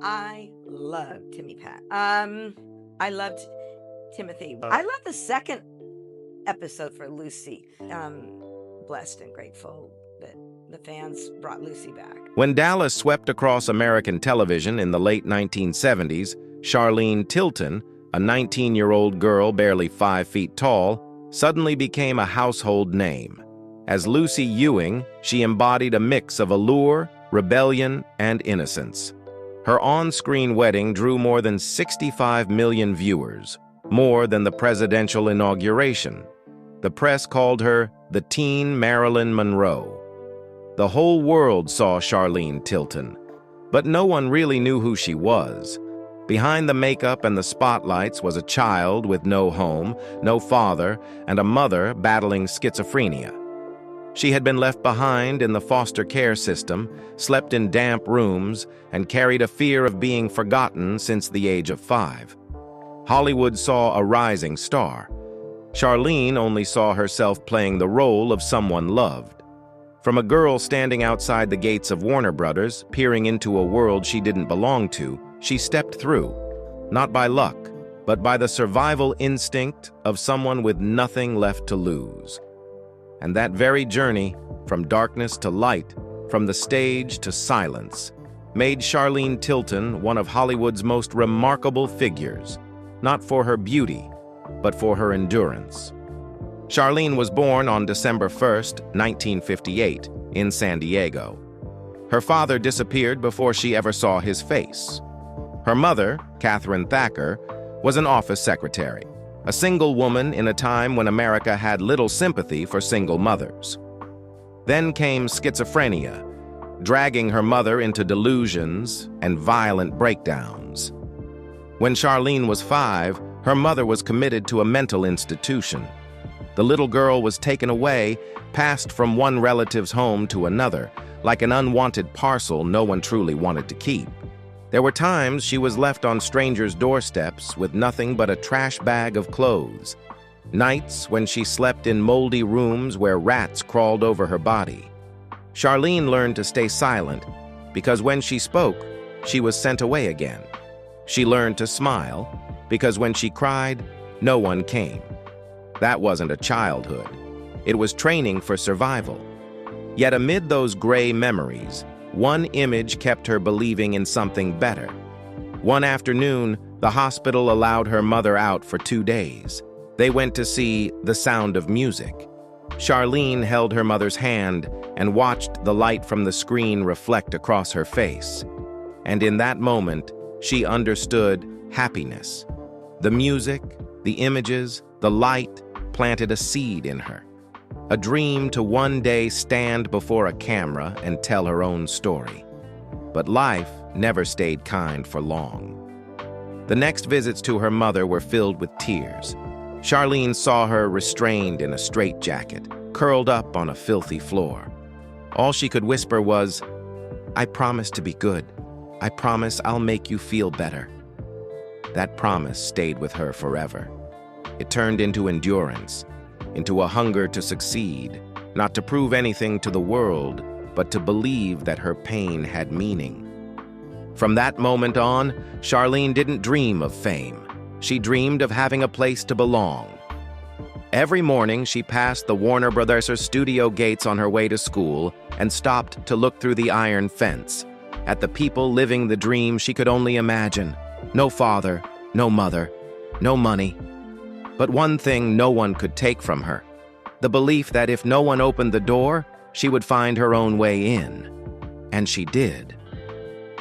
I love Timmy Pat. I loved Timothy. I love the second episode for Lucy. Blessed and grateful that the fans brought Lucy back. When Dallas swept across American television in the late 1970s, Charlene Tilton, a 19-year-old girl barely 5 feet tall, suddenly became a household name. As Lucy Ewing, she embodied a mix of allure, rebellion, and innocence. Her on-screen wedding drew more than 65 million viewers, more than the presidential inauguration. The press called her the teen Marilyn Monroe. The whole world saw Charlene Tilton, but no one really knew who she was. Behind the makeup and the spotlights was a child with no home, no father, and a mother battling schizophrenia. She had been left behind in the foster care system, slept in damp rooms, and carried a fear of being forgotten since the age of 5. Hollywood saw a rising star. Charlene only saw herself playing the role of someone loved. From a girl standing outside the gates of Warner Brothers, peering into a world she didn't belong to, she stepped through, not by luck, but by the survival instinct of someone with nothing left to lose. And that very journey, from darkness to light, from the stage to silence, made Charlene Tilton one of Hollywood's most remarkable figures, not for her beauty, but for her endurance. Charlene was born on December 1st, 1958, in San Diego. Her father disappeared before she ever saw his face. Her mother, Catherine Thacker, was an office secretary, a single woman in a time when America had little sympathy for single mothers. Then came schizophrenia, dragging her mother into delusions and violent breakdowns. When Charlene was 5, her mother was committed to a mental institution. The little girl was taken away, passed from one relative's home to another, like an unwanted parcel no one truly wanted to keep. There were times she was left on strangers' doorsteps with nothing but a trash bag of clothes. Nights when she slept in moldy rooms where rats crawled over her body. Charlene learned to stay silent because when she spoke, she was sent away again. She learned to smile because when she cried, no one came. That wasn't a childhood. It was training for survival. Yet amid those gray memories, one image kept her believing in something better. One afternoon, the hospital allowed her mother out for 2 days. They went to see The Sound of Music. Charlene held her mother's hand and watched the light from the screen reflect across her face. And in that moment, she understood happiness. The music, the images, the light planted a seed in her. A dream to one day stand before a camera and tell her own story. But life never stayed kind for long. The next visits to her mother were filled with tears. Charlene saw her restrained in a straitjacket, curled up on a filthy floor. All she could whisper was, "I promise to be good. I promise I'll make you feel better." That promise stayed with her forever. It turned into endurance, into a hunger to succeed, not to prove anything to the world, but to believe that her pain had meaning. From that moment on, Charlene didn't dream of fame. She dreamed of having a place to belong. Every morning, she passed the Warner Brothers studio gates on her way to school and stopped to look through the iron fence at the people living the dream she could only imagine. No father, no mother, no money. But one thing no one could take from her, the belief that if no one opened the door, she would find her own way in. And she did.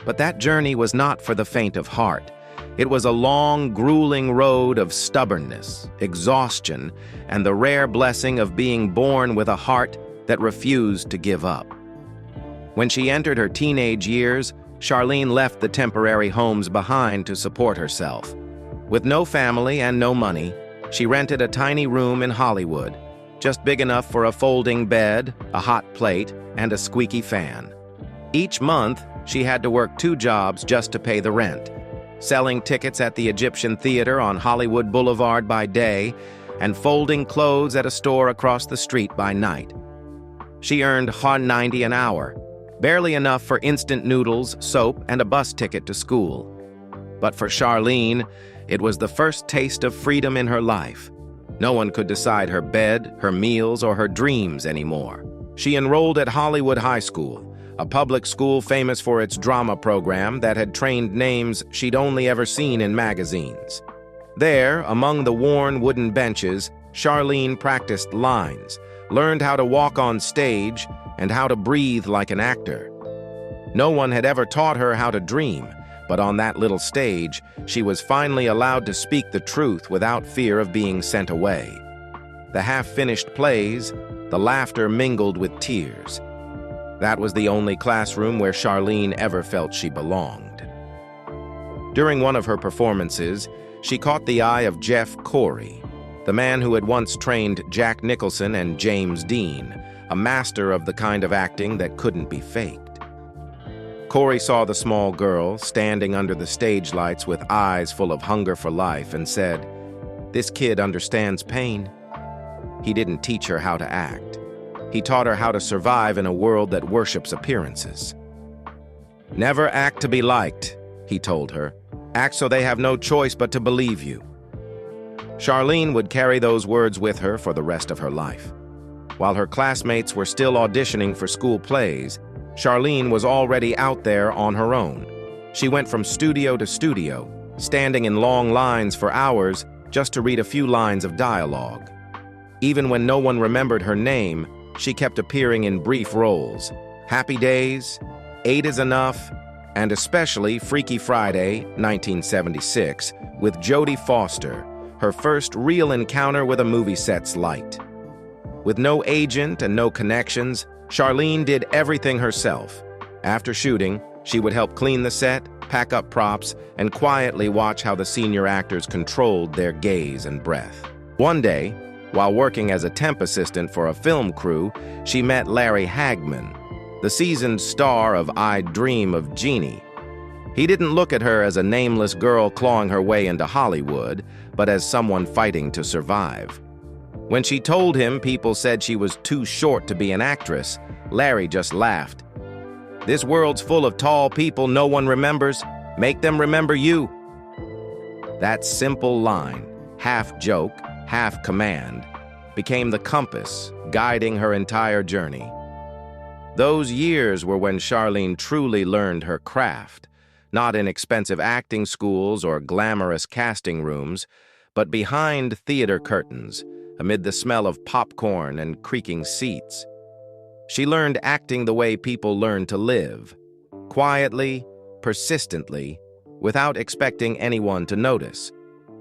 But that journey was not for the faint of heart. It was a long, grueling road of stubbornness, exhaustion, and the rare blessing of being born with a heart that refused to give up. When she entered her teenage years, Charlene left the temporary homes behind to support herself. With no family and no money, she rented a tiny room in Hollywood, just big enough for a folding bed, a hot plate, and a squeaky fan. Each month, she had to work 2 jobs just to pay the rent, selling tickets at the Egyptian Theater on Hollywood Boulevard by day and folding clothes at a store across the street by night. She earned $190 an hour, barely enough for instant noodles, soap, and a bus ticket to school. But for Charlene, it was the first taste of freedom in her life. No one could decide her bed, her meals, or her dreams anymore. She enrolled at Hollywood High School, a public school famous for its drama program that had trained names she'd only ever seen in magazines. There, among the worn wooden benches, Charlene practiced lines, learned how to walk on stage, and how to breathe like an actor. No one had ever taught her how to dream, but on that little stage, she was finally allowed to speak the truth without fear of being sent away. The half-finished plays, the laughter mingled with tears. That was the only classroom where Charlene ever felt she belonged. During one of her performances, she caught the eye of Jeff Corey, the man who had once trained Jack Nicholson and James Dean, a master of the kind of acting that couldn't be faked. Corey saw the small girl standing under the stage lights with eyes full of hunger for life and said, "This kid understands pain." He didn't teach her how to act. He taught her how to survive in a world that worships appearances. "Never act to be liked," he told her. "Act so they have no choice but to believe you." Charlene would carry those words with her for the rest of her life. While her classmates were still auditioning for school plays, Charlene was already out there on her own. She went from studio to studio, standing in long lines for hours just to read a few lines of dialogue. Even when no one remembered her name, she kept appearing in brief roles: Happy Days, 8 is Enough, and especially Freaky Friday, 1976, with Jodie Foster, her first real encounter with a movie set's light. With no agent and no connections, Charlene did everything herself. After shooting, she would help clean the set, pack up props, and quietly watch how the senior actors controlled their gaze and breath. One day, while working as a temp assistant for a film crew, she met Larry Hagman, the seasoned star of I Dream of Jeannie. He didn't look at her as a nameless girl clawing her way into Hollywood, but as someone fighting to survive. When she told him people said she was too short to be an actress, Larry just laughed. "This world's full of tall people no one remembers. Make them remember you." That simple line, half joke, half command, became the compass guiding her entire journey. Those years were when Charlene truly learned her craft, not in expensive acting schools or glamorous casting rooms, but behind theater curtains, amid the smell of popcorn and creaking seats. She learned acting the way people learn to live, quietly, persistently, without expecting anyone to notice.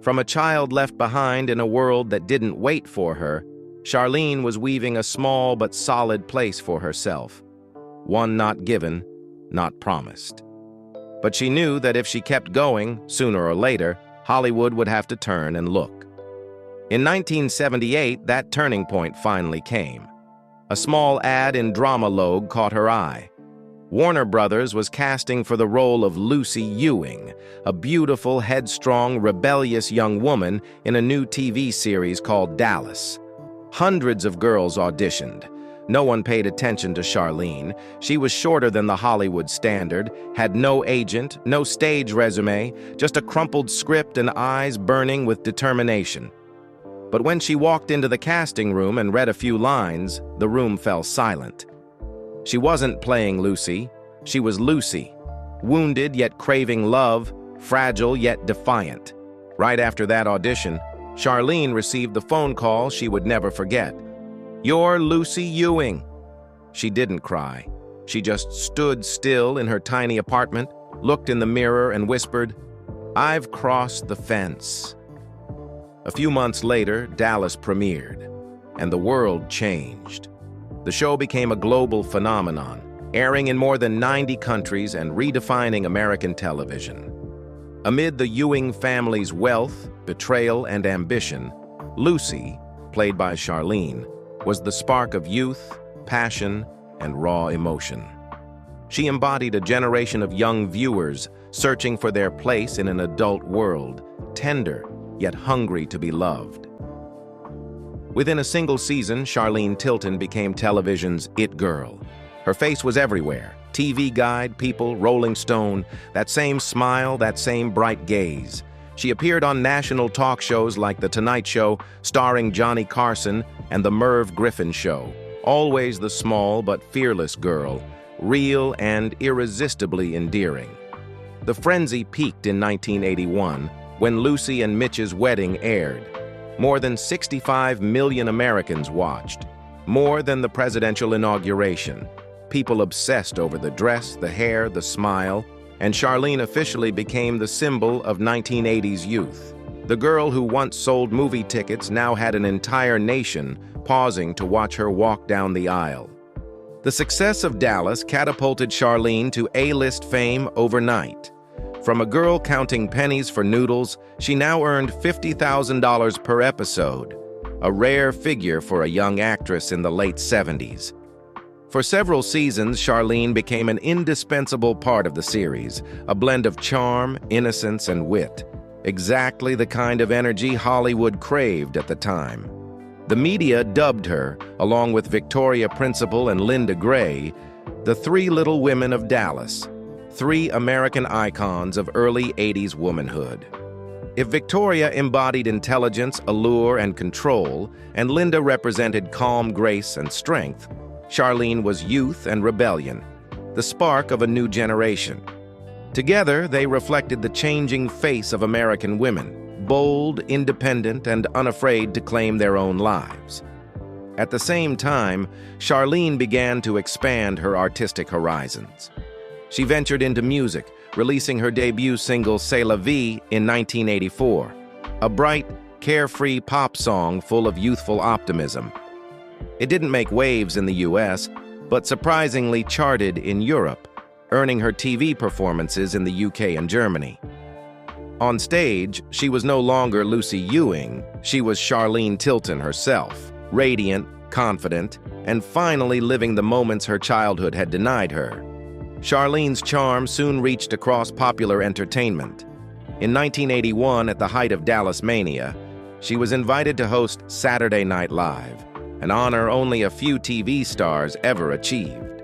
From a child left behind in a world that didn't wait for her, Charlene was weaving a small but solid place for herself, one not given, not promised. But she knew that if she kept going, sooner or later, Hollywood would have to turn and look. In 1978, that turning point finally came. A small ad in Dramalogue caught her eye. Warner Brothers was casting for the role of Lucy Ewing, a beautiful, headstrong, rebellious young woman in a new TV series called Dallas. Hundreds of girls auditioned. No one paid attention to Charlene. She was shorter than the Hollywood standard, had no agent, no stage resume, just a crumpled script and eyes burning with determination. But when she walked into the casting room and read a few lines, the room fell silent. She wasn't playing Lucy. She was Lucy, wounded yet craving love, fragile yet defiant. Right after that audition, Charlene received the phone call she would never forget. "You're Lucy Ewing." She didn't cry. She just stood still in her tiny apartment, looked in the mirror and whispered, "I've crossed the fence." A few months later, Dallas premiered, and the world changed. The show became a global phenomenon, airing in more than 90 countries and redefining American television. Amid the Ewing family's wealth, betrayal, and ambition, Lucy, played by Charlene, was the spark of youth, passion, and raw emotion. She embodied a generation of young viewers searching for their place in an adult world, tender yet hungry to be loved. Within a single season, Charlene Tilton became television's it girl. Her face was everywhere: TV Guide, People, Rolling Stone, that same smile, that same bright gaze. She appeared on national talk shows like The Tonight Show, starring Johnny Carson, and The Merv Griffin Show. Always the small but fearless girl, real and irresistibly endearing. The frenzy peaked in 1981 when Lucy and Mitch's wedding aired. More than 65 million Americans watched, more than the presidential inauguration. People obsessed over the dress, the hair, the smile, and Charlene officially became the symbol of 1980s youth. The girl who once sold movie tickets now had an entire nation pausing to watch her walk down the aisle. The success of Dallas catapulted Charlene to A-list fame overnight. From a girl counting pennies for noodles, she now earned $50,000 per episode, a rare figure for a young actress in the late 70s. For several seasons, Charlene became an indispensable part of the series, a blend of charm, innocence, and wit, exactly the kind of energy Hollywood craved at the time. The media dubbed her, along with Victoria Principal and Linda Gray, the Three Little Women of Dallas, three American icons of early 80s womanhood. If Victoria embodied intelligence, allure, and control, and Linda represented calm, grace, and strength, Charlene was youth and rebellion, the spark of a new generation. Together, they reflected the changing face of American women, bold, independent, and unafraid to claim their own lives. At the same time, Charlene began to expand her artistic horizons. She ventured into music, releasing her debut single Celebs in 1984, a bright, carefree pop song full of youthful optimism. It didn't make waves in the US, but surprisingly charted in Europe, earning her TV performances in the UK and Germany. On stage, she was no longer Lucy Ewing, she was Charlene Tilton herself, radiant, confident, and finally living the moments her childhood had denied her. Charlene's charm soon reached across popular entertainment. In 1981, at the height of Dallas mania, she was invited to host Saturday Night Live, an honor only a few TV stars ever achieved.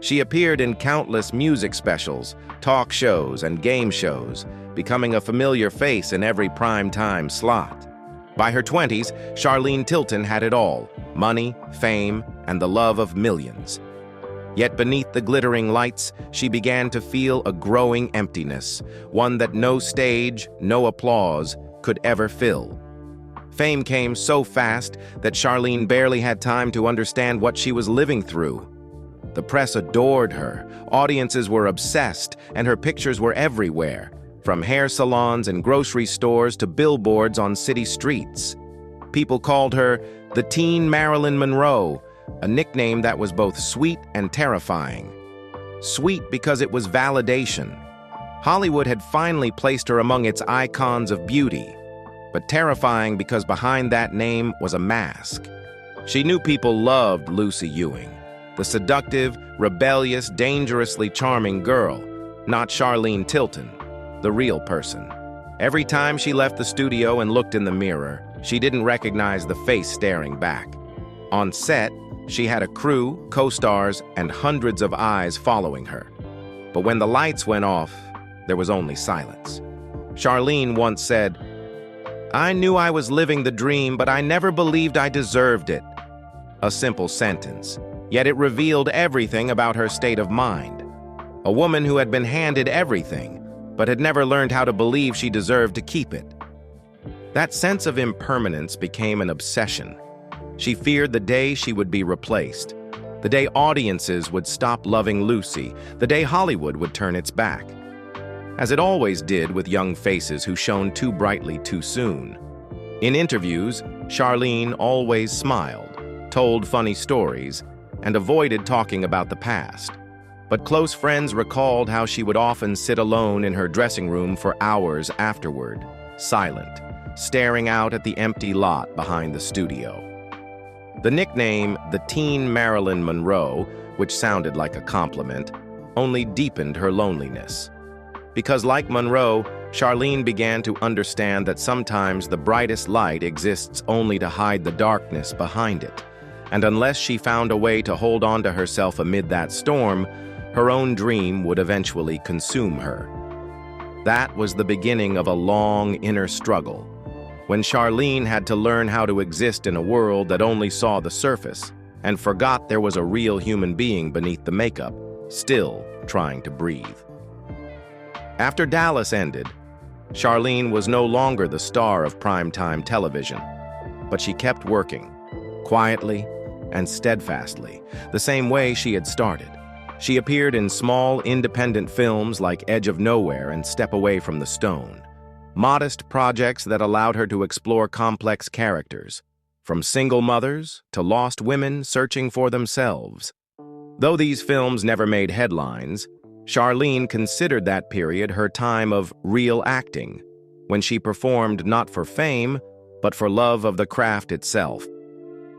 She appeared in countless music specials, talk shows, and game shows, becoming a familiar face in every prime-time slot. By her 20s, Charlene Tilton had it all: money, fame, and the love of millions. Yet beneath the glittering lights, she began to feel a growing emptiness, one that no stage, no applause could ever fill. Fame came so fast that Charlene barely had time to understand what she was living through. The press adored her, audiences were obsessed, and her pictures were everywhere, from hair salons and grocery stores to billboards on city streets. People called her the teen Marilyn Monroe, a nickname that was both sweet and terrifying. Sweet because it was validation. Hollywood had finally placed her among its icons of beauty, but terrifying because behind that name was a mask. She knew people loved Lucy Ewing, the seductive, rebellious, dangerously charming girl, not Charlene Tilton, the real person. Every time she left the studio and looked in the mirror, she didn't recognize the face staring back. On set, she had a crew, co-stars, and hundreds of eyes following her. But when the lights went off, there was only silence. Charlene once said, "I knew I was living the dream, but I never believed I deserved it." A simple sentence, yet it revealed everything about her state of mind. A woman who had been handed everything, but had never learned how to believe she deserved to keep it. That sense of impermanence became an obsession. She feared the day she would be replaced, the day audiences would stop loving Lucy, the day Hollywood would turn its back. As it always did with young faces who shone too brightly too soon. In interviews, Charlene always smiled, told funny stories, and avoided talking about the past. But close friends recalled how she would often sit alone in her dressing room for hours afterward, silent, staring out at the empty lot behind the studio. The nickname, the teen Marilyn Monroe, which sounded like a compliment, only deepened her loneliness. Because like Monroe, Charlene began to understand that sometimes the brightest light exists only to hide the darkness behind it. And unless she found a way to hold on to herself amid that storm, her own dream would eventually consume her. That was the beginning of a long inner struggle, when Charlene had to learn how to exist in a world that only saw the surface and forgot there was a real human being beneath the makeup, still trying to breathe. After Dallas ended, Charlene was no longer the star of primetime television, but she kept working, quietly and steadfastly, the same way she had started. She appeared in small, independent films like Edge of Nowhere and Step Away from the Stone, modest projects that allowed her to explore complex characters, from single mothers to lost women searching for themselves. Though these films never made headlines, Charlene considered that period her time of real acting, when she performed not for fame, but for love of the craft itself.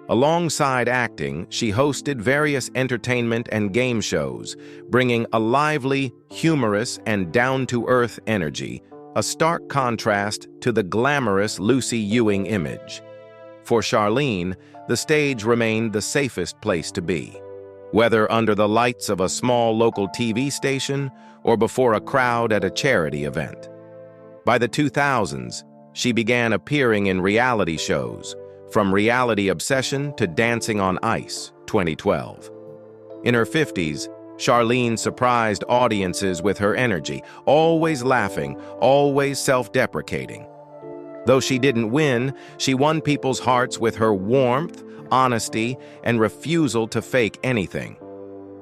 Alongside acting, she hosted various entertainment and game shows, bringing a lively, humorous, and down-to-earth energy, a stark contrast to the glamorous Lucy Ewing image. For Charlene, the stage remained the safest place to be, whether under the lights of a small local TV station or before a crowd at a charity event. By the 2000s, she began appearing in reality shows, from Reality Obsession to Dancing on Ice, 2012. In her 50s, Charlene surprised audiences with her energy, always laughing, always self-deprecating. Though she didn't win, she won people's hearts with her warmth, honesty, and refusal to fake anything.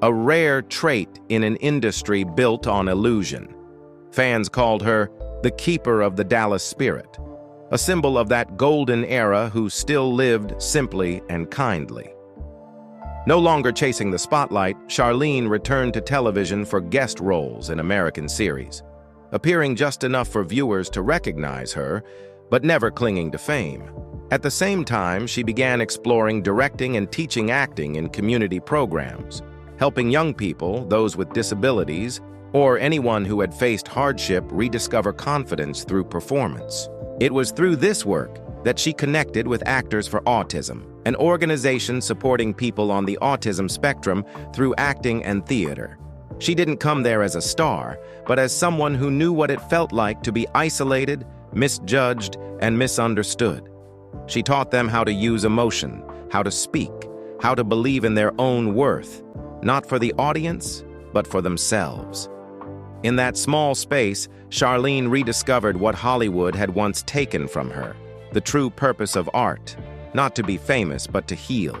A rare trait in an industry built on illusion. Fans called her the keeper of the Dallas spirit, a symbol of that golden era who still lived simply and kindly. No longer chasing the spotlight, Charlene returned to television for guest roles in American series, appearing just enough for viewers to recognize her, but never clinging to fame. At the same time, she began exploring directing and teaching acting in community programs, helping young people, those with disabilities, or anyone who had faced hardship rediscover confidence through performance. It was through this work that she connected with Actors for Autism, an organization supporting people on the autism spectrum through acting and theater. She didn't come there as a star, but as someone who knew what it felt like to be isolated, misjudged, and misunderstood. She taught them how to use emotion, how to speak, how to believe in their own worth, not for the audience, but for themselves. In that small space, Charlene rediscovered what Hollywood had once taken from her, the true purpose of art, not to be famous, but to heal.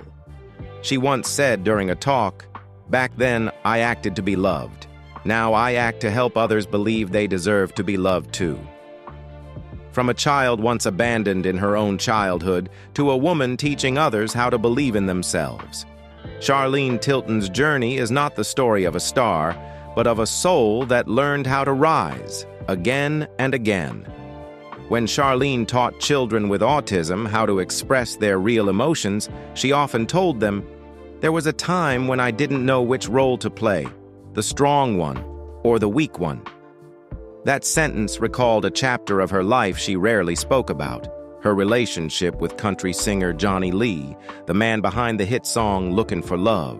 She once said during a talk, "Back then, I acted to be loved. Now I act to help others believe they deserve to be loved too." From a child once abandoned in her own childhood to a woman teaching others how to believe in themselves, Charlene Tilton's journey is not the story of a star, but of a soul that learned how to rise, again and again. When Charlene taught children with autism how to express their real emotions, she often told them, "There was a time when I didn't know which role to play, the strong one or the weak one." That sentence recalled a chapter of her life she rarely spoke about, her relationship with country singer Johnny Lee, the man behind the hit song Lookin' for Love.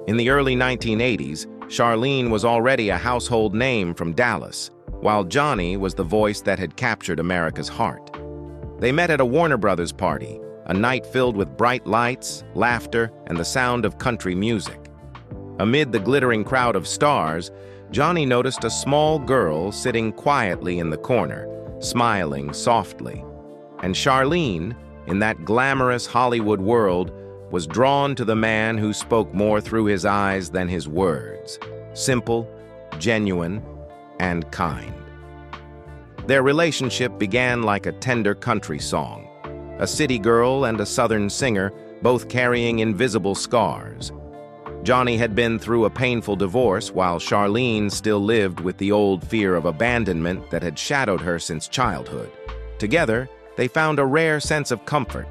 In the early 1980s, Charlene was already a household name from Dallas, while Johnny was the voice that had captured America's heart. They met at a Warner Brothers party, a night filled with bright lights, laughter, and the sound of country music. Amid the glittering crowd of stars, Johnny noticed a small girl sitting quietly in the corner, smiling softly. And Charlene, in that glamorous Hollywood world, was drawn to the man who spoke more through his eyes than his words, simple, genuine, and kind. Their relationship began like a tender country song, a city girl and a southern singer, both carrying invisible scars. Johnny had been through a painful divorce, while Charlene still lived with the old fear of abandonment that had shadowed her since childhood. Together, they found a rare sense of comfort,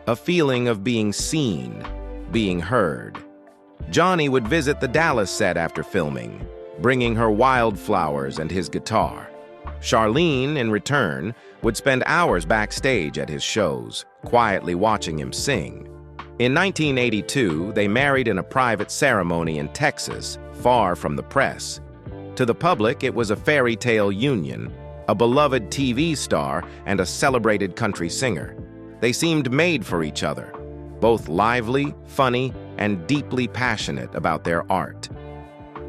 a feeling of being seen, being heard. Johnny would visit the Dallas set after filming, bringing her wildflowers and his guitar. Charlene, in return, would spend hours backstage at his shows, quietly watching him sing. In 1982, they married in a private ceremony in Texas, far from the press. To the public, it was a fairy tale union, a beloved TV star and a celebrated country singer. They seemed made for each other, both lively, funny, and deeply passionate about their art.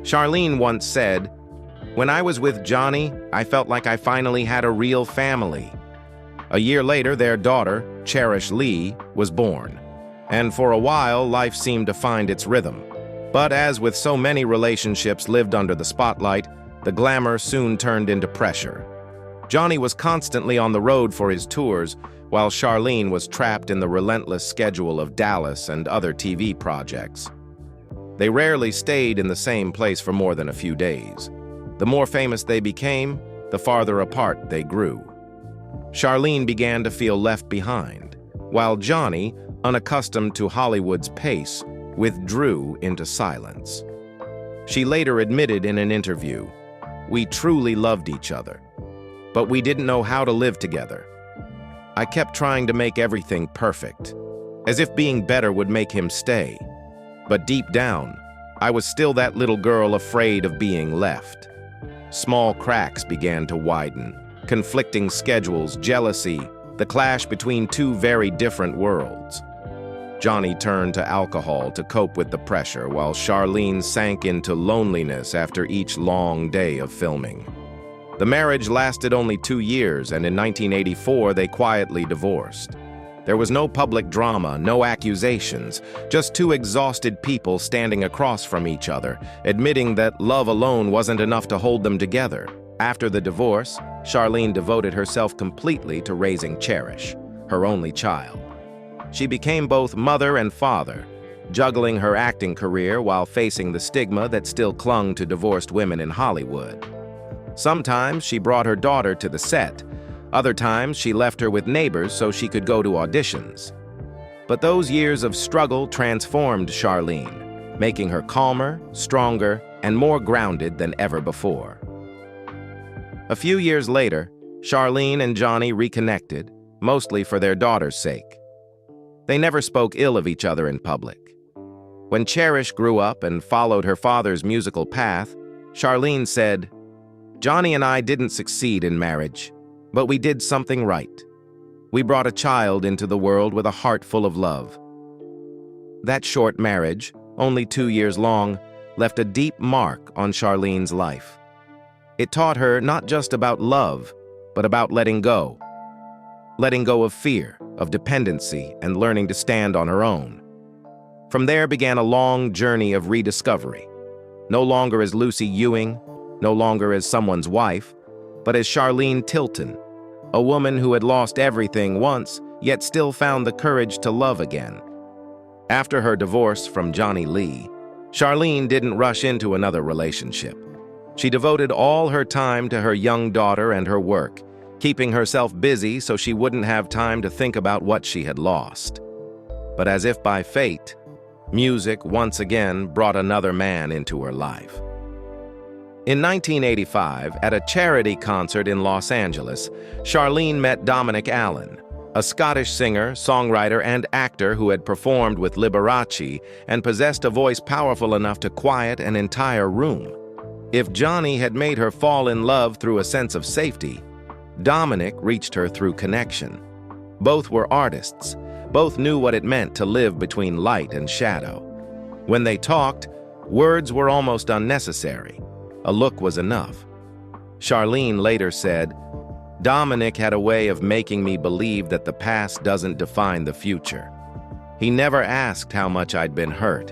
Charlene once said, "When I was with Johnny, I felt like I finally had a real family." A year later, their daughter, Cherish Lee, was born. And for a while, life seemed to find its rhythm. But as with so many relationships lived under the spotlight, the glamour soon turned into pressure. Johnny was constantly on the road for his tours, while Charlene was trapped in the relentless schedule of Dallas and other TV projects. They rarely stayed in the same place for more than a few days. The more famous they became, the farther apart they grew. Charlene began to feel left behind, while Johnny, unaccustomed to Hollywood's pace, withdrew into silence. She later admitted in an interview, "We truly loved each other, but we didn't know how to live together. I kept trying to make everything perfect, as if being better would make him stay. But deep down, I was still that little girl afraid of being left." Small cracks began to widen, conflicting schedules, jealousy, the clash between two very different worlds. Johnny turned to alcohol to cope with the pressure, while Charlene sank into loneliness after each long day of filming. The marriage lasted only 2 years, and in 1984 they quietly divorced. There was no public drama, no accusations, just two exhausted people standing across from each other, admitting that love alone wasn't enough to hold them together. After the divorce, Charlene devoted herself completely to raising Cherish, her only child. She became both mother and father, juggling her acting career while facing the stigma that still clung to divorced women in Hollywood. Sometimes she brought her daughter to the set. Other times she left her with neighbors so she could go to auditions. But those years of struggle transformed Charlene, making her calmer, stronger, and more grounded than ever before. A few years later, Charlene and Johnny reconnected, mostly for their daughter's sake. They never spoke ill of each other in public. When Cherish grew up and followed her father's musical path, Charlene said, "Johnny and I didn't succeed in marriage, but we did something right. We brought a child into the world with a heart full of love." That short marriage, only 2 years long, left a deep mark on Charlene's life. It taught her not just about love, but about letting go. Letting go of fear, of dependency, and learning to stand on her own. From there began a long journey of rediscovery, no longer as Lucy Ewing, no longer as someone's wife, but as Charlene Tilton, a woman who had lost everything once, yet still found the courage to love again. After her divorce from Johnny Lee, Charlene didn't rush into another relationship. She devoted all her time to her young daughter and her work, keeping herself busy so she wouldn't have time to think about what she had lost. But as if by fate, music once again brought another man into her life. In 1985, at a charity concert in Los Angeles, Charlene met Dominic Allen, a Scottish singer, songwriter, and actor who had performed with Liberace and possessed a voice powerful enough to quiet an entire room. If Johnny had made her fall in love through a sense of safety, Dominic reached her through connection. Both were artists. Both knew what it meant to live between light and shadow. When they talked, words were almost unnecessary. A look was enough. Charlene later said, "Dominic had a way of making me believe that the past doesn't define the future. He never asked how much I'd been hurt.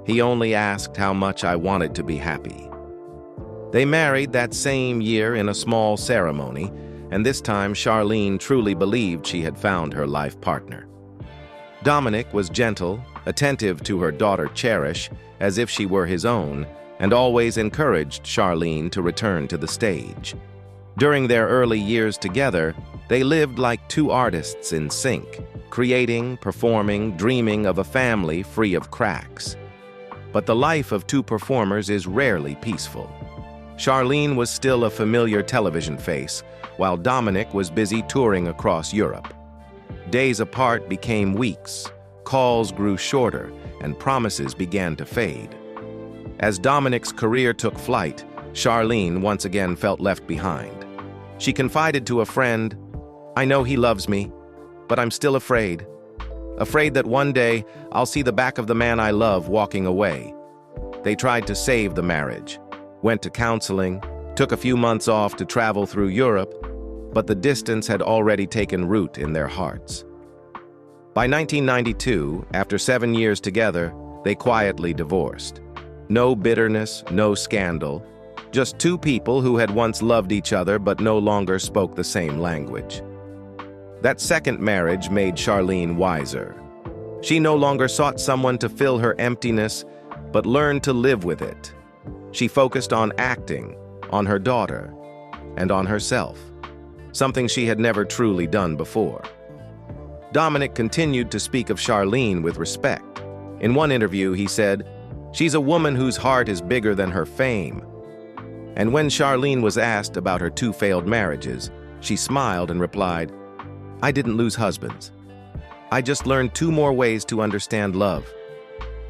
He only asked how much I wanted to be happy." They married that same year in a small ceremony, and this time Charlene truly believed she had found her life partner. Dominic was gentle, attentive to her daughter Cherish, as if she were his own, and always encouraged Charlene to return to the stage. During their early years together, they lived like two artists in sync, creating, performing, dreaming of a family free of cracks. But the life of two performers is rarely peaceful. Charlene was still a familiar television face, while Dominic was busy touring across Europe. Days apart became weeks, calls grew shorter and promises began to fade. As Dominic's career took flight, Charlene once again felt left behind. She confided to a friend, "I know he loves me, but I'm still afraid. Afraid that one day I'll see the back of the man I love walking away." They tried to save the marriage, went to counseling, took a few months off to travel through Europe, but the distance had already taken root in their hearts. By 1992, after 7 years together, they quietly divorced. No bitterness, no scandal, just two people who had once loved each other but no longer spoke the same language. That second marriage made Charlene wiser. She no longer sought someone to fill her emptiness, but learned to live with it. She focused on acting, on her daughter, and on herself, something she had never truly done before. Dominic continued to speak of Charlene with respect. In one interview, he said, "She's a woman whose heart is bigger than her fame." And when Charlene was asked about her 2 failed marriages, she smiled and replied, "I didn't lose husbands. I just learned 2 more ways to understand love."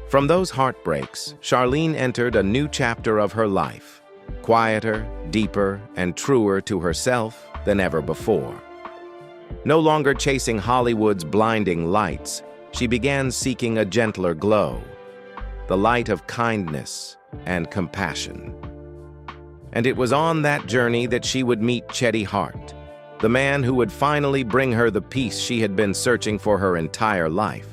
From those heartbreaks, Charlene entered a new chapter of her life, quieter, deeper, and truer to herself than ever before. No longer chasing Hollywood's blinding lights, she began seeking a gentler glow, the light of kindness and compassion. And it was on that journey that she would meet Cheddy Hart, the man who would finally bring her the peace she had been searching for her entire life.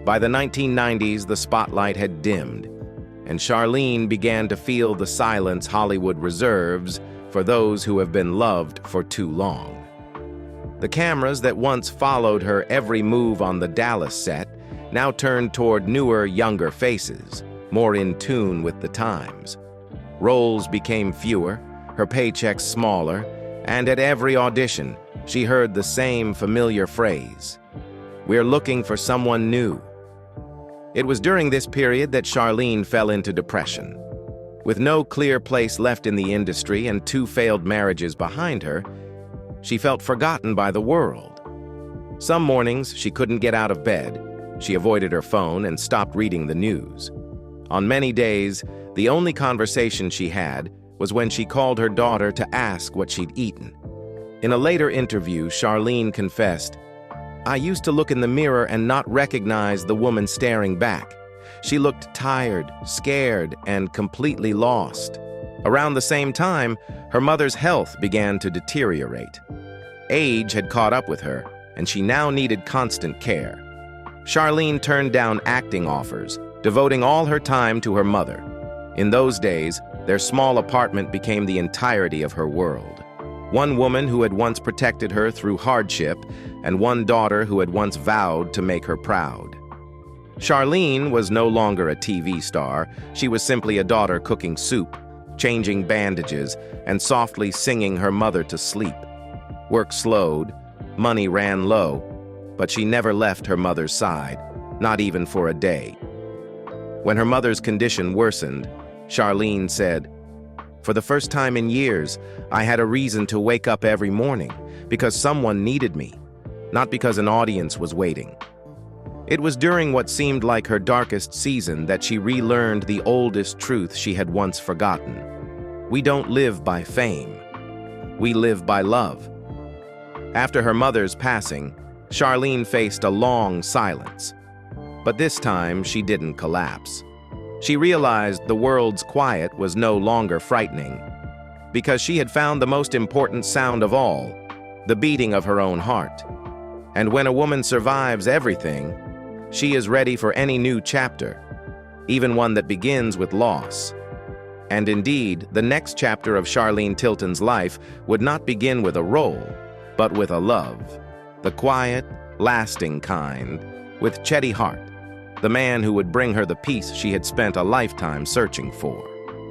By the 1990s, the spotlight had dimmed, and Charlene began to feel the silence Hollywood reserves for those who have been loved for too long. The cameras that once followed her every move on the Dallas set now turned toward newer, younger faces, more in tune with the times. Roles became fewer, her paychecks smaller, and at every audition, she heard the same familiar phrase, "We're looking for someone new." It was during this period that Charlene fell into depression. With no clear place left in the industry and 2 failed marriages behind her, she felt forgotten by the world. Some mornings, she couldn't get out of bed. She avoided her phone and stopped reading the news. On many days, the only conversation she had was when she called her daughter to ask what she'd eaten. In a later interview, Charlene confessed, "I used to look in the mirror and not recognize the woman staring back. She looked tired, scared, and completely lost." Around the same time, her mother's health began to deteriorate. Age had caught up with her, and she now needed constant care. Charlene turned down acting offers, devoting all her time to her mother. In those days, their small apartment became the entirety of her world. One woman who had once protected her through hardship, and one daughter who had once vowed to make her proud. Charlene was no longer a TV star. She was simply a daughter cooking soup, changing bandages, and softly singing her mother to sleep. Work slowed, money ran low, but she never left her mother's side, not even for a day. When her mother's condition worsened, Charlene said, "For the first time in years, I had a reason to wake up every morning because someone needed me, not because an audience was waiting." It was during what seemed like her darkest season that she relearned the oldest truth she had once forgotten. We don't live by fame. We live by love. After her mother's passing, Charlene faced a long silence. But this time, she didn't collapse. She realized the world's quiet was no longer frightening, because she had found the most important sound of all, the beating of her own heart. And when a woman survives everything, she is ready for any new chapter, even one that begins with loss. And indeed, the next chapter of Charlene Tilton's life would not begin with a role, but with a love, the quiet, lasting kind, with Cheddy Hart, the man who would bring her the peace she had spent a lifetime searching for.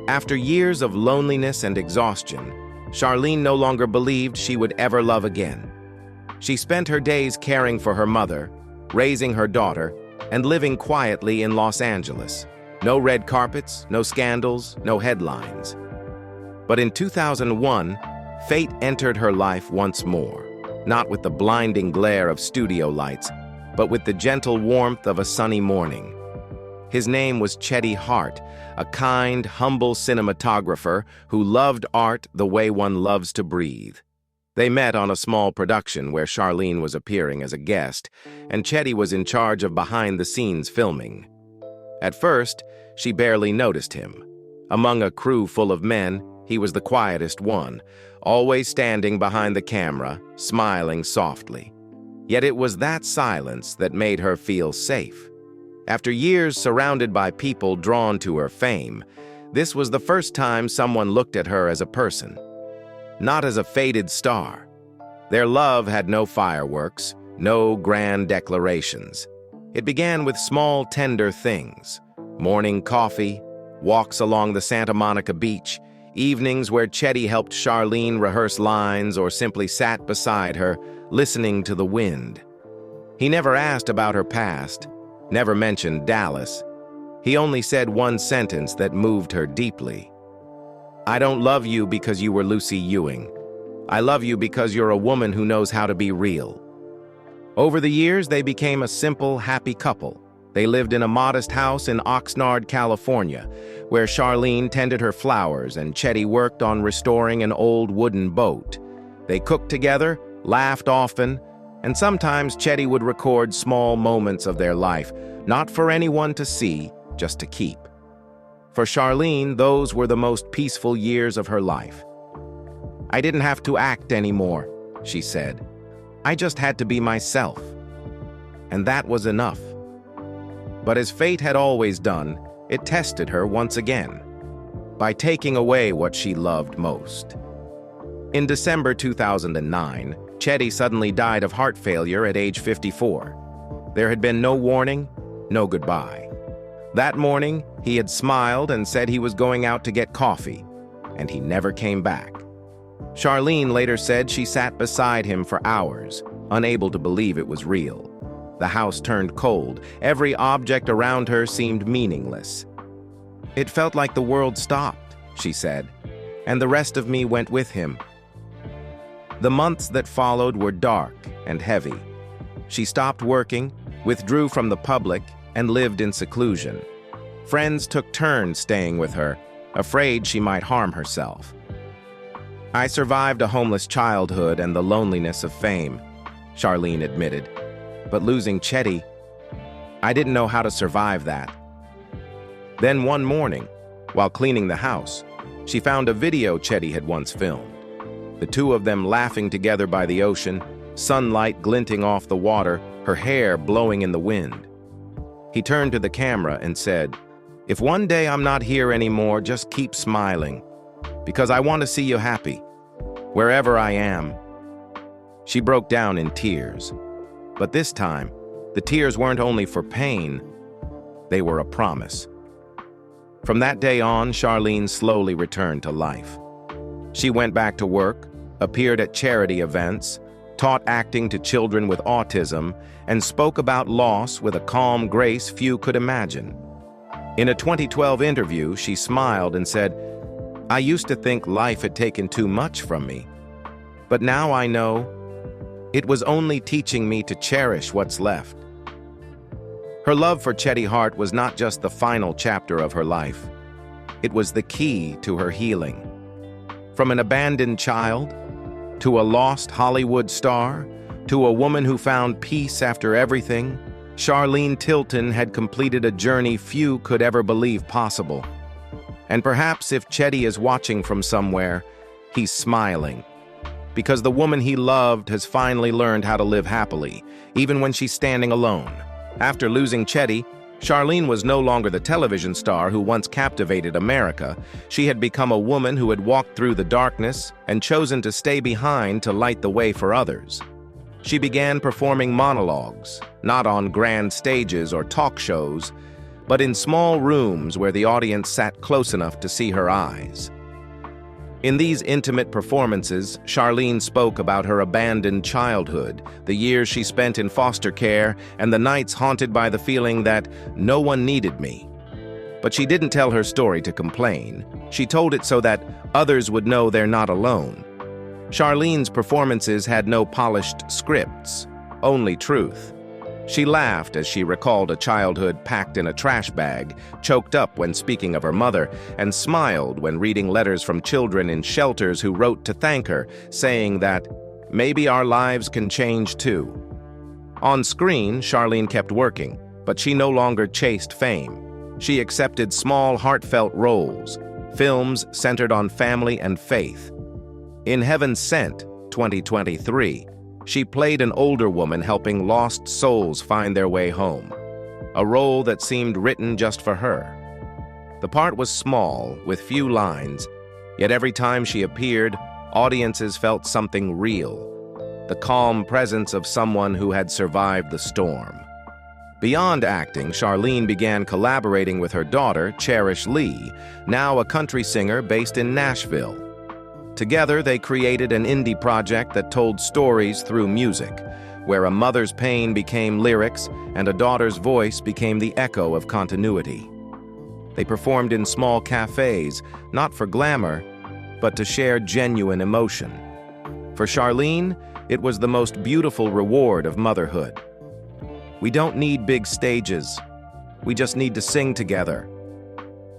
After years of loneliness and exhaustion, Charlene no longer believed she would ever love again. She spent her days caring for her mother, raising her daughter, and living quietly in Los Angeles. No red carpets, no scandals, no headlines. But in 2001, fate entered her life once more, not with the blinding glare of studio lights, but with the gentle warmth of a sunny morning. His name was Cheddy Hart, a kind, humble cinematographer who loved art the way one loves to breathe. They met on a small production where Charlene was appearing as a guest, and Cheddy was in charge of behind-the-scenes filming. At first, she barely noticed him. Among a crew full of men, he was the quietest one, always standing behind the camera, smiling softly. Yet it was that silence that made her feel safe. After years surrounded by people drawn to her fame, this was the first time someone looked at her as a person, not as a faded star. Their love had no fireworks, no grand declarations. It began with small, tender things: morning coffee, walks along the Santa Monica beach, evenings where Cheddy helped Charlene rehearse lines or simply sat beside her, listening to the wind. He never asked about her past, never mentioned Dallas. He only said one sentence that moved her deeply. "I don't love you because you were Lucy Ewing. I love you because you're a woman who knows how to be real." Over the years, they became a simple, happy couple. They lived in a modest house in Oxnard, California, where Charlene tended her flowers and Cheddy worked on restoring an old wooden boat. They cooked together, laughed often, and sometimes Cheddy would record small moments of their life, not for anyone to see, just to keep. For Charlene, those were the most peaceful years of her life. "I didn't have to act anymore," she said. "I just had to be myself." And that was enough. But as fate had always done, it tested her once again, by taking away what she loved most. In December 2009, Cheddy suddenly died of heart failure at age 54. There had been no warning, no goodbye. That morning, he had smiled and said he was going out to get coffee, and he never came back. Charlene later said she sat beside him for hours, unable to believe it was real. The house turned cold. Every object around her seemed meaningless. "It felt like the world stopped," she said, "and the rest of me went with him." The months that followed were dark and heavy. She stopped working, withdrew from the public, and lived in seclusion. Friends took turns staying with her, afraid she might harm herself. "I survived a homeless childhood and the loneliness of fame," Charlene admitted. "But losing Cheddy, I didn't know how to survive that." Then one morning, while cleaning the house, she found a video Cheddy had once filmed. The two of them laughing together by the ocean, sunlight glinting off the water, her hair blowing in the wind. He turned to the camera and said, "If one day I'm not here anymore, just keep smiling, because I want to see you happy, wherever I am." She broke down in tears. But this time, the tears weren't only for pain, they were a promise. From that day on, Charlene slowly returned to life. She went back to work, appeared at charity events, taught acting to children with autism, and spoke about loss with a calm grace few could imagine. In a 2012 interview, she smiled and said, "I used to think life had taken too much from me, but now I know it was only teaching me to cherish what's left." Her love for Cheddy Hart was not just the final chapter of her life. It was the key to her healing. From an abandoned child, to a lost Hollywood star, to a woman who found peace after everything, Charlene Tilton had completed a journey few could ever believe possible. And perhaps if Cheddy is watching from somewhere, he's smiling, because the woman he loved has finally learned how to live happily, even when she's standing alone. After losing Cheddy, Charlene was no longer the television star who once captivated America. She had become a woman who had walked through the darkness and chosen to stay behind to light the way for others. She began performing monologues, not on grand stages or talk shows, but in small rooms where the audience sat close enough to see her eyes. In these intimate performances, Charlene spoke about her abandoned childhood, the years she spent in foster care, and the nights haunted by the feeling that no one needed me. But she didn't tell her story to complain. She told it so that others would know they're not alone. Charlene's performances had no polished scripts, only truth. She laughed as she recalled a childhood packed in a trash bag, choked up when speaking of her mother, and smiled when reading letters from children in shelters who wrote to thank her, saying that, "Maybe our lives can change too." On screen, Charlene kept working, but she no longer chased fame. She accepted small, heartfelt roles, films centered on family and faith. In Heaven Sent, 2023, she played an older woman helping lost souls find their way home, a role that seemed written just for her. The part was small, with few lines, yet every time she appeared, audiences felt something real, the calm presence of someone who had survived the storm. Beyond acting, Charlene began collaborating with her daughter, Cherish Lee, now a country singer based in Nashville. Together, they created an indie project that told stories through music, where a mother's pain became lyrics and a daughter's voice became the echo of continuity. They performed in small cafes, not for glamour, but to share genuine emotion. For Charlene, it was the most beautiful reward of motherhood. We don't need big stages. We just need to sing together.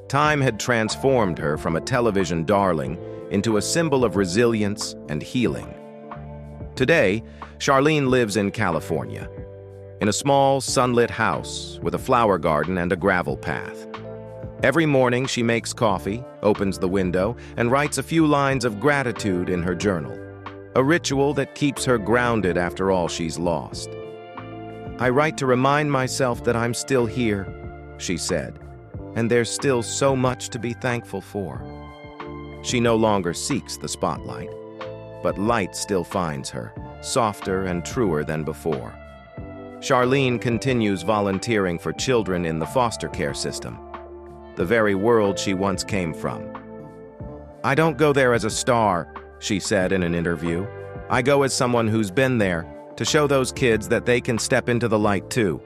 Time had transformed her from a television darling into a symbol of resilience and healing. Today, Charlene lives in California, in a small, sunlit house with a flower garden and a gravel path. Every morning, she makes coffee, opens the window, and writes a few lines of gratitude in her journal, a ritual that keeps her grounded after all she's lost. "I write to remind myself that I'm still here," she said, "and there's still so much to be thankful for." She no longer seeks the spotlight, but light still finds her, softer and truer than before. Charlene continues volunteering for children in the foster care system, the very world she once came from. "I don't go there as a star," she said in an interview. "I go as someone who's been there, to show those kids that they can step into the light too."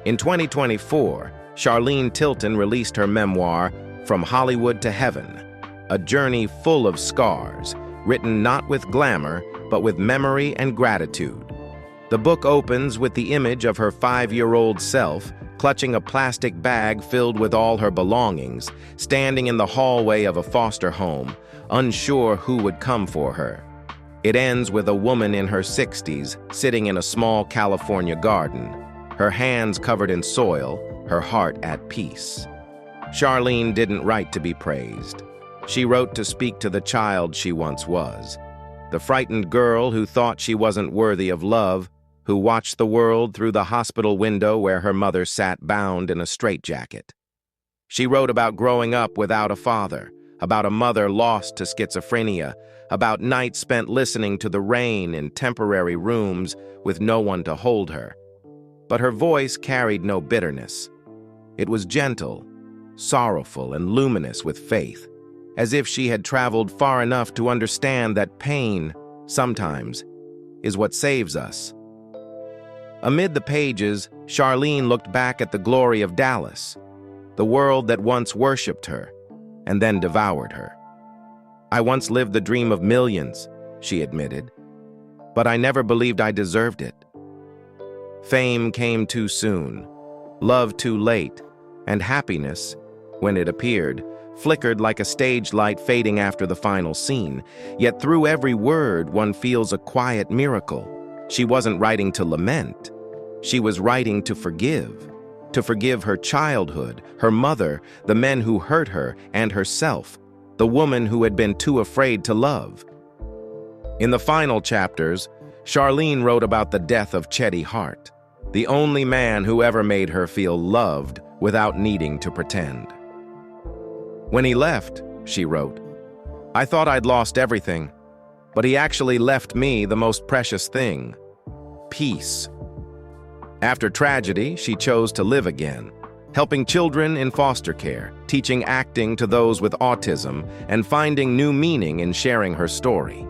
In 2024, Charlene Tilton released her memoir, From Hollywood to Heaven, a journey full of scars, written not with glamour, but with memory and gratitude. The book opens with the image of her 5-year-old self, clutching a plastic bag filled with all her belongings, standing in the hallway of a foster home, unsure who would come for her. It ends with a woman in her 60s sitting in a small California garden, her hands covered in soil, her heart at peace. Charlene didn't write to be praised. She wrote to speak to the child she once was, the frightened girl who thought she wasn't worthy of love, who watched the world through the hospital window where her mother sat bound in a straitjacket. She wrote about growing up without a father, about a mother lost to schizophrenia, about nights spent listening to the rain in temporary rooms with no one to hold her. But her voice carried no bitterness. It was gentle, sorrowful, and luminous with faith, as if she had traveled far enough to understand that pain, sometimes, is what saves us. Amid the pages, Charlene looked back at the glory of Dallas, the world that once worshipped her and then devoured her. "I once lived the dream of millions," she admitted, "but I never believed I deserved it. Fame came too soon, love too late, and happiness, when it appeared, flickered like a stage light fading after the final scene. Yet through every word, one feels a quiet miracle. She wasn't writing to lament. She was writing to forgive her childhood, her mother, the men who hurt her, and herself, the woman who had been too afraid to love. In the final chapters, Charlene wrote about the death of Cheddy Hart, the only man who ever made her feel loved without needing to pretend. "When he left," she wrote, "I thought I'd lost everything, but he actually left me the most precious thing: peace." After tragedy, she chose to live again, helping children in foster care, teaching acting to those with autism, and finding new meaning in sharing her story.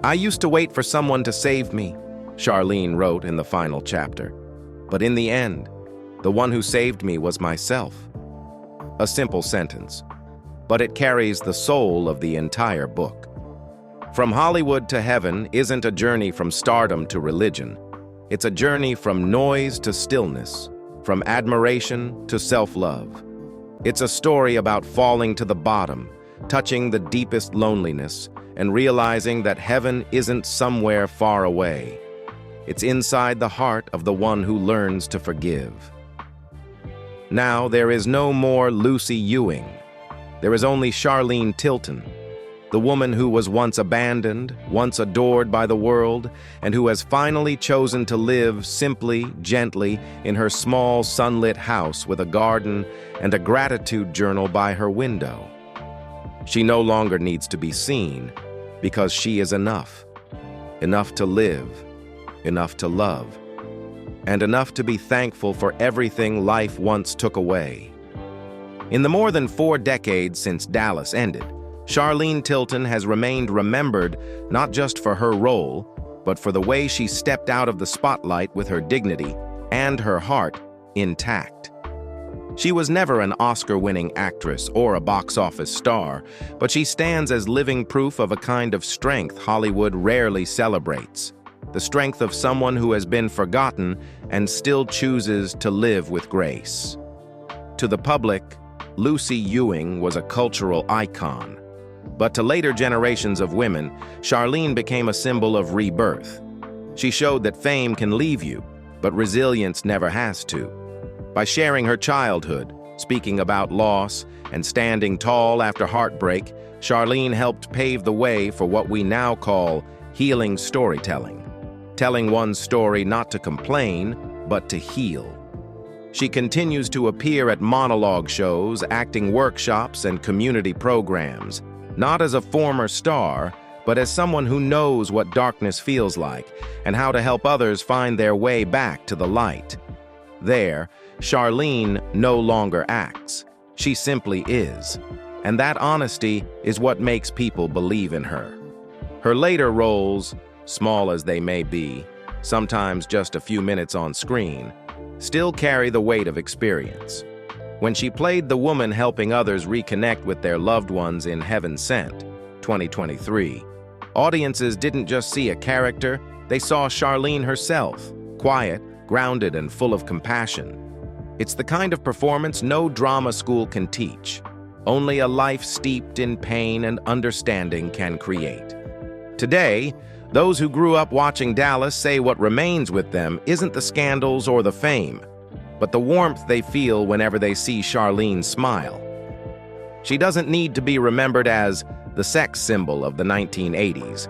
"I used to wait for someone to save me," Charlene wrote in the final chapter. "But in the end, the one who saved me was myself." A simple sentence, but it carries the soul of the entire book. From Hollywood to Heaven isn't a journey from stardom to religion. It's a journey from noise to stillness, from admiration to self-love. It's a story about falling to the bottom, touching the deepest loneliness, and realizing that heaven isn't somewhere far away. It's inside the heart of the one who learns to forgive. Now there is no more Lucy Ewing. There is only Charlene Tilton, the woman who was once abandoned, once adored by the world, and who has finally chosen to live simply, gently, in her small, sunlit house with a garden and a gratitude journal by her window. She no longer needs to be seen, because she is enough. Enough to live, enough to love, and enough to be thankful for everything life once took away. In the more than 4 decades since Dallas ended, Charlene Tilton has remained remembered not just for her role, but for the way she stepped out of the spotlight with her dignity and her heart intact. She was never an Oscar-winning actress or a box office star, but she stands as living proof of a kind of strength Hollywood rarely celebrates, the strength of someone who has been forgotten and still chooses to live with grace. To the public, Lucy Ewing was a cultural icon. But to later generations of women, Charlene became a symbol of rebirth. She showed that fame can leave you, but resilience never has to. By sharing her childhood, speaking about loss, and standing tall after heartbreak, Charlene helped pave the way for what we now call healing storytelling, telling one's story not to complain, but to heal. She continues to appear at monologue shows, acting workshops, and community programs, not as a former star, but as someone who knows what darkness feels like and how to help others find their way back to the light. There, Charlene no longer acts. She simply is. And that honesty is what makes people believe in her. Her later roles, small as they may be, sometimes just a few minutes on screen, still carry the weight of experience. When she played the woman helping others reconnect with their loved ones in Heaven Sent, 2023, audiences didn't just see a character, they saw Charlene herself, quiet, grounded, and full of compassion. It's the kind of performance no drama school can teach. Only a life steeped in pain and understanding can create. Today, those who grew up watching Dallas say what remains with them isn't the scandals or the fame, but the warmth they feel whenever they see Charlene smile. She doesn't need to be remembered as the sex symbol of the 1980s,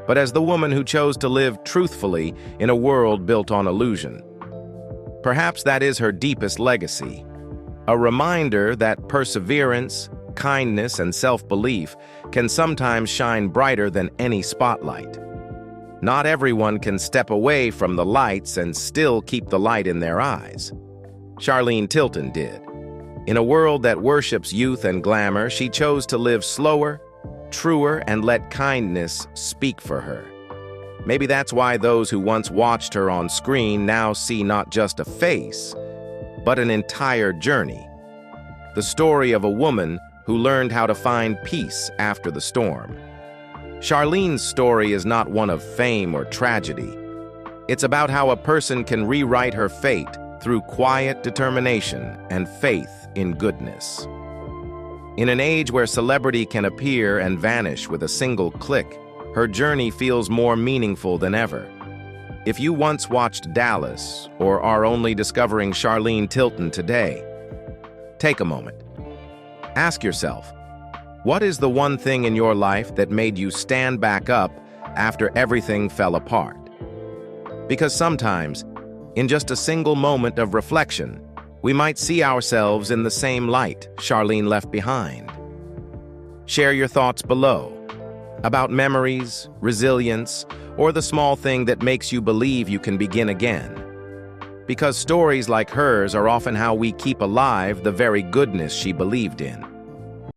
but as the woman who chose to live truthfully in a world built on illusion. Perhaps that is her deepest legacy, a reminder that perseverance, kindness, and self-belief can sometimes shine brighter than any spotlight. Not everyone can step away from the lights and still keep the light in their eyes. Charlene Tilton did. In a world that worships youth and glamour, she chose to live slower, truer, and let kindness speak for her. Maybe that's why those who once watched her on screen now see not just a face, but an entire journey. The story of a woman who learned how to find peace after the storm. Charlene's story is not one of fame or tragedy. It's about how a person can rewrite her fate through quiet determination and faith in goodness. In an age where celebrity can appear and vanish with a single click, her journey feels more meaningful than ever. If you once watched Dallas or are only discovering Charlene Tilton today, take a moment. Ask yourself, what is the one thing in your life that made you stand back up after everything fell apart? Because sometimes, in just a single moment of reflection, we might see ourselves in the same light Charlene left behind. Share your thoughts below about memories, resilience, or the small thing that makes you believe you can begin again. Because stories like hers are often how we keep alive the very goodness she believed in.